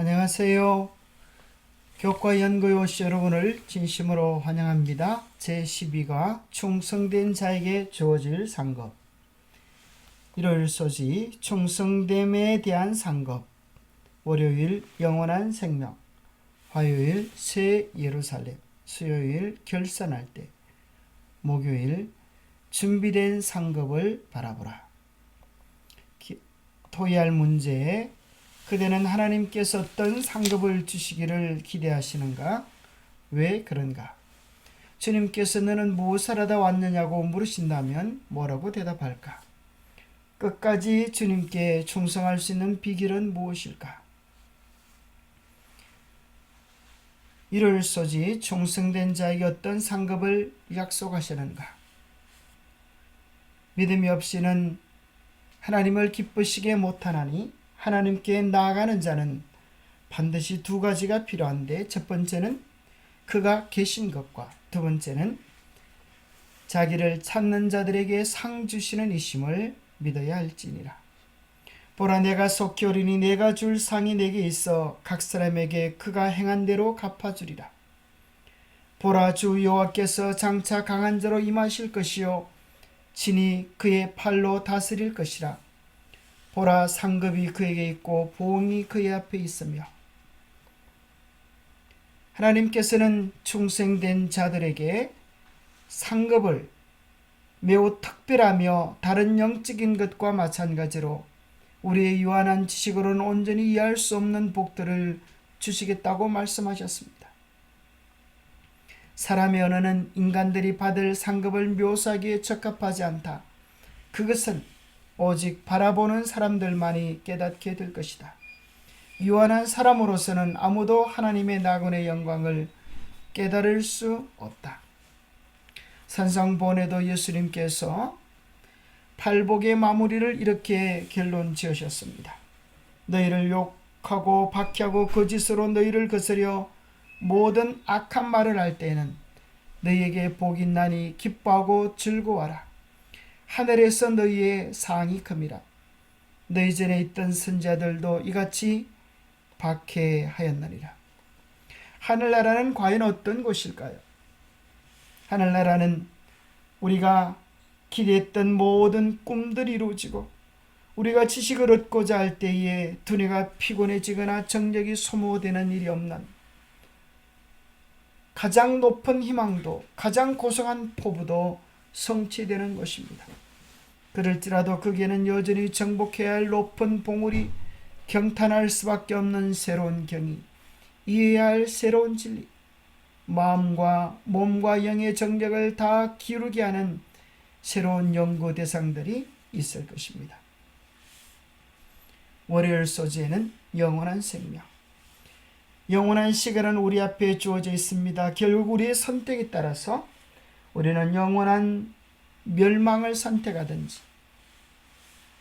안녕하세요. 교과 연구요시 여러분을 진심으로 환영합니다. 제12과 충성된 자에게 주어질 상급. 일요일 소지 충성됨에 대한 상급. 월요일 영원한 생명. 화요일 새 예루살렘. 수요일 결산할 때. 목요일 준비된 상급을 바라보라. 토의할 문제에 그대는 하나님께서 어떤 상급을 주시기를 기대하시는가? 왜 그런가? 주님께서 너는 무엇을 하다 왔느냐고 물으신다면 뭐라고 대답할까? 끝까지 주님께 충성할 수 있는 비결은 무엇일까? 이를 소지 충성된 자에게 어떤 상급을 약속하시는가? 믿음이 없이는 하나님을 기쁘시게 못하나니 하나님께 나아가는 자는 반드시 두 가지가 필요한데, 첫 번째는 그가 계신 것과 두 번째는 자기를 찾는 자들에게 상 주시는 이심을 믿어야 할지니라. 보라, 내가 속히 오리니 내가 줄 상이 내게 있어 각 사람에게 그가 행한 대로 갚아주리라. 보라, 주 여호와께서 장차 강한 자로 임하실 것이요 친히 그의 팔로 다스릴 것이라. 보라, 상급이 그에게 있고 보응이 그의 앞에 있으며. 하나님께서는 충성된 자들에게 상급을 매우 특별하며 다른 영적인 것과 마찬가지로 우리의 유한한 지식으로는 온전히 이해할 수 없는 복들을 주시겠다고 말씀하셨습니다. 사람의 언어는 인간들이 받을 상급을 묘사하기에 적합하지 않다. 그것은 오직 바라보는 사람들만이 깨닫게 될 것이다. 유한한 사람으로서는 아무도 하나님의 나군의 영광을 깨달을 수 없다. 산상보훈에도 예수님께서 팔복의 마무리를 이렇게 결론 지으셨습니다. 너희를 욕하고 박해하고 거짓으로 너희를 거스려 모든 악한 말을 할 때에는 너희에게 복이 있나니 기뻐하고 즐거워하라. 하늘에서 너희의 상이 큼이라. 너희 전에 있던 선지자들도 이같이 박해하였느니라. 하늘나라는 과연 어떤 곳일까요? 하늘나라는 우리가 기대했던 모든 꿈들이 이루어지고 우리가 지식을 얻고자 할 때에 두뇌가 피곤해지거나 정력이 소모되는 일이 없는 가장 높은 희망도 가장 고상한 포부도 성취되는 것입니다. 그럴지라도 거기에는 여전히 정복해야 할 높은 봉우리, 경탄할 수밖에 없는 새로운 경이, 이해해야 할 새로운 진리, 마음과 몸과 영의 정력을 다 기울게 하는 새로운 연구 대상들이 있을 것입니다. 월요일 소재는 영원한 생명. 영원한 시간은 우리 앞에 주어져 있습니다. 결국 우리의 선택에 따라서 우리는 영원한 멸망을 선택하든지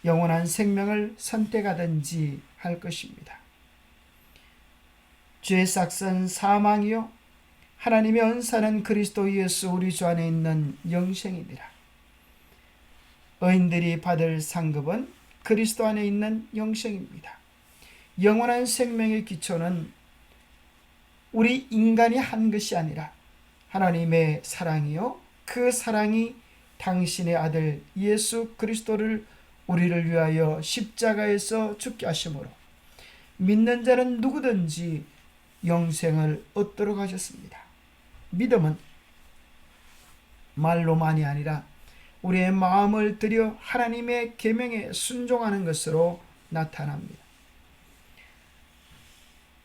영원한 생명을 선택하든지 할 것입니다. 죄의 싹은 사망이요 하나님의 은사는 그리스도 예수 우리 주 안에 있는 영생이니라. 의인들이 받을 상급은 그리스도 안에 있는 영생입니다. 영원한 생명의 기초는 우리 인간이 한 것이 아니라 하나님의 사랑이요 그 사랑이 당신의 아들 예수 그리스도를 우리를 위하여 십자가에서 죽게 하심으로 믿는 자는 누구든지 영생을 얻도록 하셨습니다. 믿음은 말로만이 아니라 우리의 마음을 들여 하나님의 계명에 순종하는 것으로 나타납니다.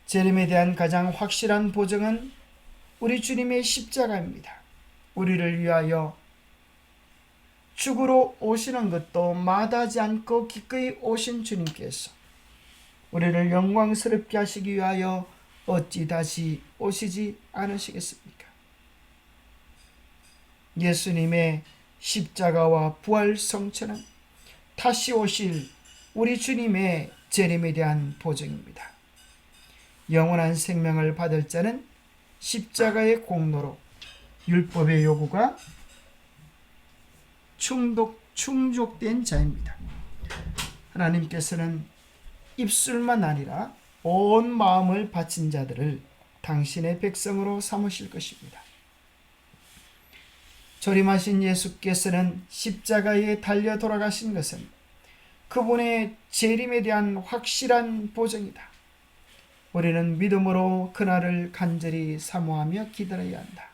재림에 대한 가장 확실한 보증은 우리 주님의 십자가입니다. 우리를 위하여 죽으러 오시는 것도 마다하지 않고 기꺼이 오신 주님께서 우리를 영광스럽게 하시기 위하여 어찌 다시 오시지 않으시겠습니까? 예수님의 십자가와 부활 성천은 다시 오실 우리 주님의 재림에 대한 보증입니다. 영원한 생명을 받을 자는 십자가의 공로로 율법의 요구가 충족된 자입니다. 하나님께서는 입술만 아니라 온 마음을 바친 자들을 당신의 백성으로 삼으실 것입니다. 조림하신 예수께서는 십자가에 달려 돌아가신 것은 그분의 재림에 대한 확실한 보증이다. 우리는 믿음으로 그날을 간절히 사모하며 기다려야 한다.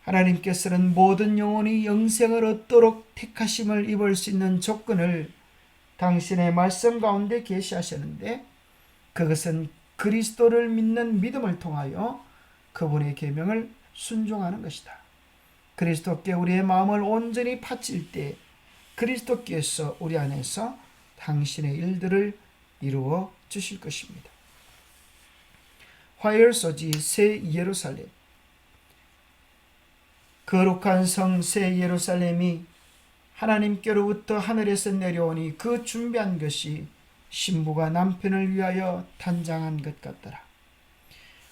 하나님께서는 모든 영혼이 영생을 얻도록 택하심을 입을 수 있는 조건을 당신의 말씀 가운데 계시하셨는데, 그것은 그리스도를 믿는 믿음을 통하여 그분의 계명을 순종하는 것이다. 그리스도께 우리의 마음을 온전히 바칠 때 그리스도께서 우리 안에서 당신의 일들을 이루어 주실 것입니다. 화열소지 새 예루살렘, 거룩한 성 새 예루살렘이 하나님께로부터 하늘에서 내려오니 그 준비한 것이 신부가 남편을 위하여 단장한 것 같더라.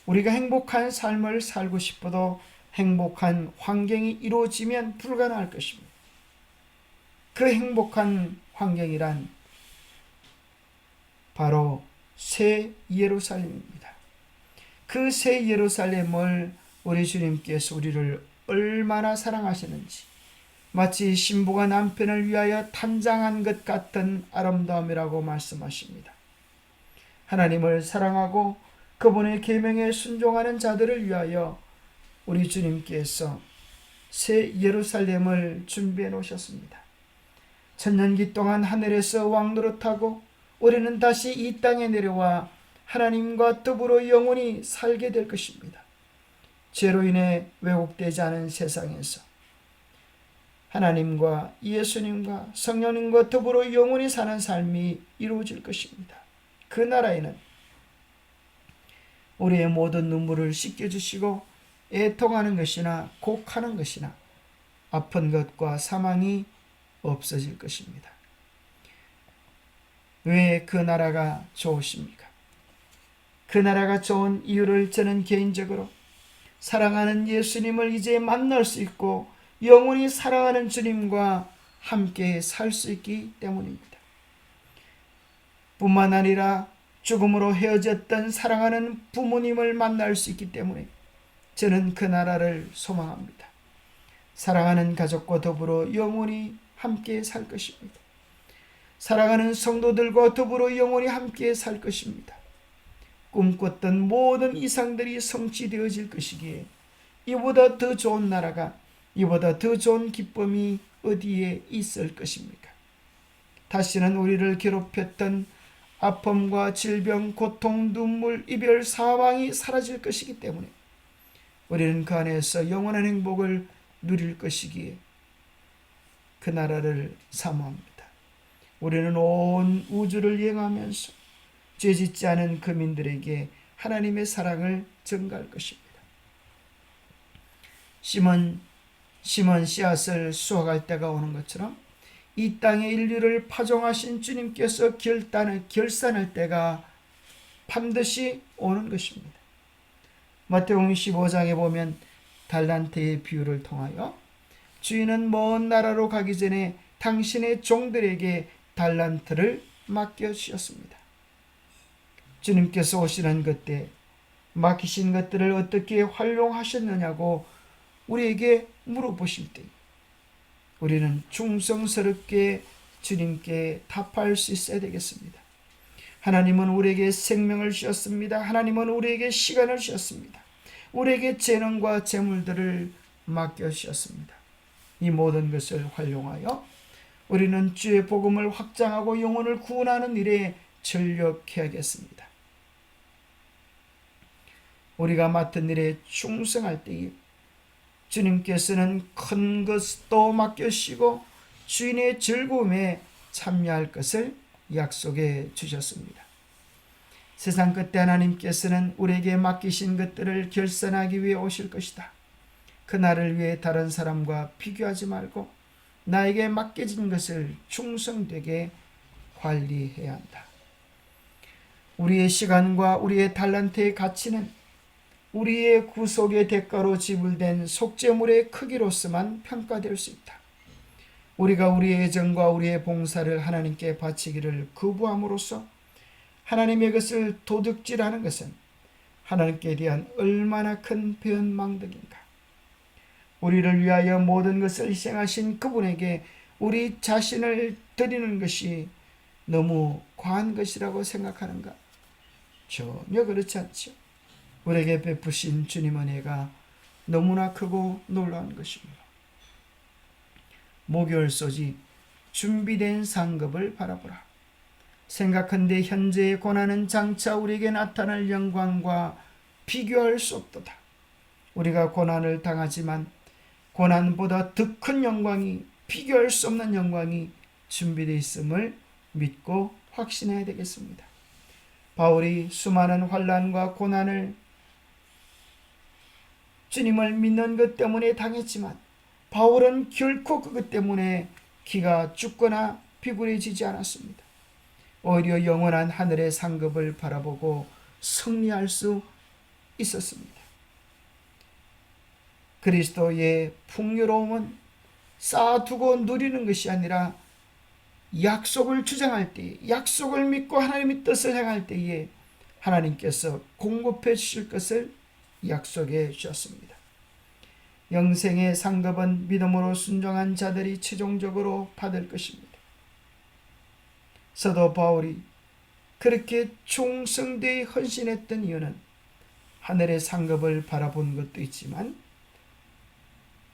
우리가 행복한 삶을 살고 싶어도 행복한 환경이 이루어지면 불가능할 것입니다. 그 행복한 환경이란 바로 새 예루살렘입니다. 그 새 예루살렘을 우리 주님께서 우리를 얼마나 사랑하시는지, 마치 신부가 남편을 위하여 탄장한 것 같은 아름다움이라고 말씀하십니다. 하나님을 사랑하고 그분의 계명에 순종하는 자들을 위하여 우리 주님께서 새 예루살렘을 준비해 놓으셨습니다. 천년기 동안 하늘에서 왕노릇하고 우리는 다시 이 땅에 내려와 하나님과 더불어 영원히 살게 될 것입니다. 죄로 인해 왜곡되지 않은 세상에서 하나님과 예수님과 성령님과 더불어 영원히 사는 삶이 이루어질 것입니다. 그 나라에는 우리의 모든 눈물을 씻겨주시고 애통하는 것이나 곡하는 것이나 아픈 것과 사망이 없어질 것입니다. 왜 그 나라가 좋으십니까? 그 나라가 좋은 이유를 저는 개인적으로 사랑하는 예수님을 이제 만날 수 있고 영원히 사랑하는 주님과 함께 살 수 있기 때문입니다. 뿐만 아니라 죽음으로 헤어졌던 사랑하는 부모님을 만날 수 있기 때문에 저는 그 나라를 소망합니다. 사랑하는 가족과 더불어 영원히 함께 살 것입니다. 사랑하는 성도들과 더불어 영원히 함께 살 것입니다. 꿈꿨던 모든 이상들이 성취되어질 것이기에 이보다 더 좋은 나라가, 이보다 더 좋은 기쁨이 어디에 있을 것입니까? 다시는 우리를 괴롭혔던 아픔과 질병, 고통, 눈물, 이별, 사망이 사라질 것이기 때문에 우리는 그 안에서 영원한 행복을 누릴 것이기에 그 나라를 사모합니다. 우리는 온 우주를 여행하면서 죄짓지 않은 그민들에게 하나님의 사랑을 전가할 것입니다. 심은 씨앗을 수확할 때가 오는 것처럼 이 땅의 인류를 파종하신 주님께서 결산할 때가 반드시 오는 것입니다. 마태복음 15장에 보면 달란트의 비유를 통하여 주인은 먼 나라로 가기 전에 당신의 종들에게 달란트를 맡겨주셨습니다. 주님께서 오시는 그때 맡기신 것들을 어떻게 활용하셨느냐고 우리에게 물어보실 때 우리는 충성스럽게 주님께 답할 수 있어야 되겠습니다. 하나님은 우리에게 생명을 주셨습니다. 하나님은 우리에게 시간을 주셨습니다. 우리에게 재능과 재물들을 맡겨주셨습니다. 이 모든 것을 활용하여 우리는 주의 복음을 확장하고 영혼을 구원하는 일에 전력해야겠습니다. 우리가 맡은 일에 충성할 때에 주님께서는 큰 것도 맡겨주시고 주인의 즐거움에 참여할 것을 약속해 주셨습니다. 세상 끝때 하나님께서는 우리에게 맡기신 것들을 결산하기 위해 오실 것이다. 그날을 위해 다른 사람과 비교하지 말고 나에게 맡겨진 것을 충성되게 관리해야 한다. 우리의 시간과 우리의 달란트의 가치는 우리의 구속의 대가로 지불된 속죄물의 크기로서만 평가될 수 있다. 우리가 우리의 애정과 우리의 봉사를 하나님께 바치기를 거부함으로써 하나님의 것을 도둑질하는 것은 하나님께 대한 얼마나 큰 변망덕인가. 우리를 위하여 모든 것을 희생하신 그분에게 우리 자신을 드리는 것이 너무 과한 것이라고 생각하는가? 전혀 그렇지 않죠. 우리에게 베푸신 주님 은혜가 너무나 크고 놀라운 것입니다. 목요일 소지 준비된 상급을 바라보라. 생각한데 현재의 고난은 장차 우리에게 나타날 영광과 비교할 수 없도다. 우리가 고난을 당하지만 고난보다 더 큰 영광이, 비교할 수 없는 영광이 준비되어 있음을 믿고 확신해야 되겠습니다. 바울이 수많은 환난과 고난을 주님을 믿는 것 때문에 당했지만 바울은 결코 그것 때문에 기가 죽거나 비굴해지지 않았습니다. 오히려 영원한 하늘의 상급을 바라보고 승리할 수 있었습니다. 그리스도의 풍요로움은 쌓아두고 누리는 것이 아니라 약속을 주장할 때, 약속을 믿고 하나님의 뜻을 행할 때에 하나님께서 공급해 주실 것을 약속해 주셨습니다. 영생의 상급은 믿음으로 순종한 자들이 최종적으로 받을 것입니다. 사도 바울이 그렇게 충성되이 헌신했던 이유는 하늘의 상급을 바라본 것도 있지만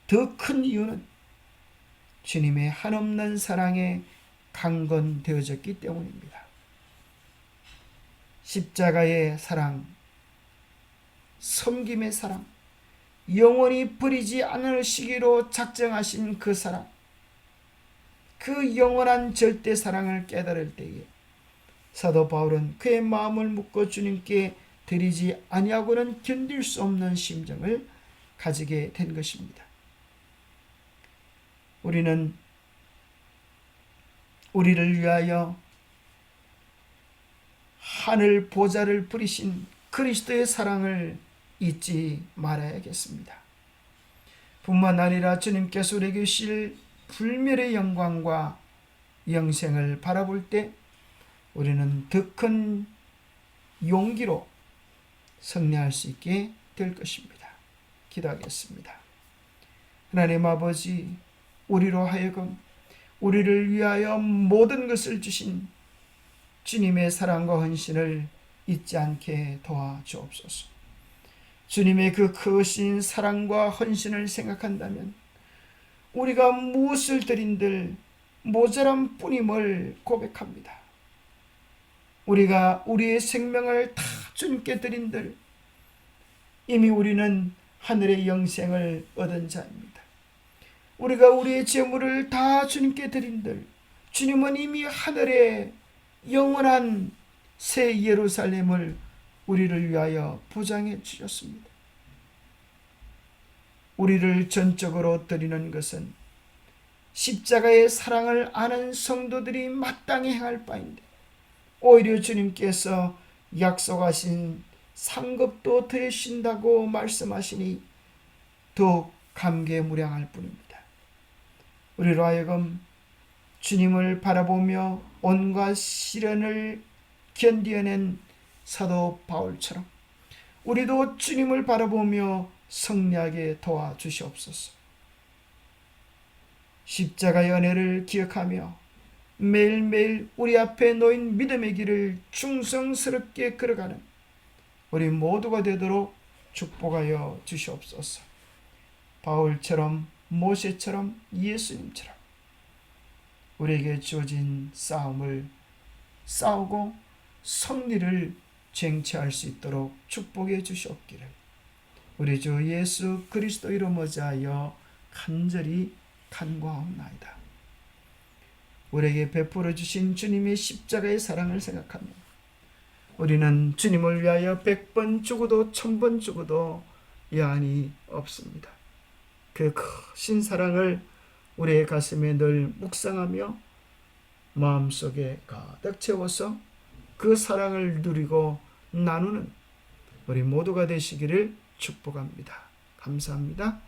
더 큰 이유는 주님의 한없는 사랑에 강건되어졌기 때문입니다. 십자가의 사랑, 섬김의 사랑, 영원히 버리지 않으시기로 작정하신 그 사랑, 그 영원한 절대 사랑을 깨달을 때에 사도 바울은 그의 마음을 묶어 주님께 드리지 아니하고는 견딜 수 없는 심정을 가지게 된 것입니다. 우리는 우리를 위하여 하늘 보좌를 부리신 그리스도의 사랑을 잊지 말아야겠습니다. 뿐만 아니라 주님께서 우리에게 주실 불멸의 영광과 영생을 바라볼 때 우리는 더 큰 용기로 승리할 수 있게 될 것입니다. 기도하겠습니다. 하나님 아버지, 우리로 하여금 우리를 위하여 모든 것을 주신 주님의 사랑과 헌신을 잊지 않게 도와주옵소서. 주님의 그 크신 사랑과 헌신을 생각한다면 우리가 무엇을 드린들 모자란 뿐임을 고백합니다. 우리가 우리의 생명을 다 주님께 드린들 이미 우리는 하늘의 영생을 얻은 자입니다. 우리가 우리의 재물을 다 주님께 드린들 주님은 이미 하늘의 영원한 새 예루살렘을 우리를 위하여 보장해 주셨습니다. 우리를 전적으로 드리는 것은 십자가의 사랑을 아는 성도들이 마땅히 행할 바인데 오히려 주님께서 약속하신 상급도 더해신다고 말씀하시니 더욱 감개무량할 뿐입니다. 우리로 하여금 주님을 바라보며 온갖 시련을 견디어낸 사도 바울처럼 우리도 주님을 바라보며 승리하게 도와주시옵소서. 십자가의 은혜를 기억하며 매일매일 우리 앞에 놓인 믿음의 길을 충성스럽게 걸어가는 우리 모두가 되도록 축복하여 주시옵소서. 바울처럼, 모세처럼, 예수님처럼 우리에게 주어진 싸움을 싸우고 승리를 쟁취할 수 있도록 축복해 주시옵기를 우리 주 예수 그리스도 이름으로 하여 간절히 간구하옵나이다. 우리에게 베풀어 주신 주님의 십자가의 사랑을 생각하며 우리는 주님을 위하여 100번 죽어도 1000번 죽어도 여한이 없습니다. 그 크신 사랑을 우리의 가슴에 늘 묵상하며 마음속에 가득 채워서 그 사랑을 누리고 나누는 우리 모두가 되시기를 축복합니다. 감사합니다.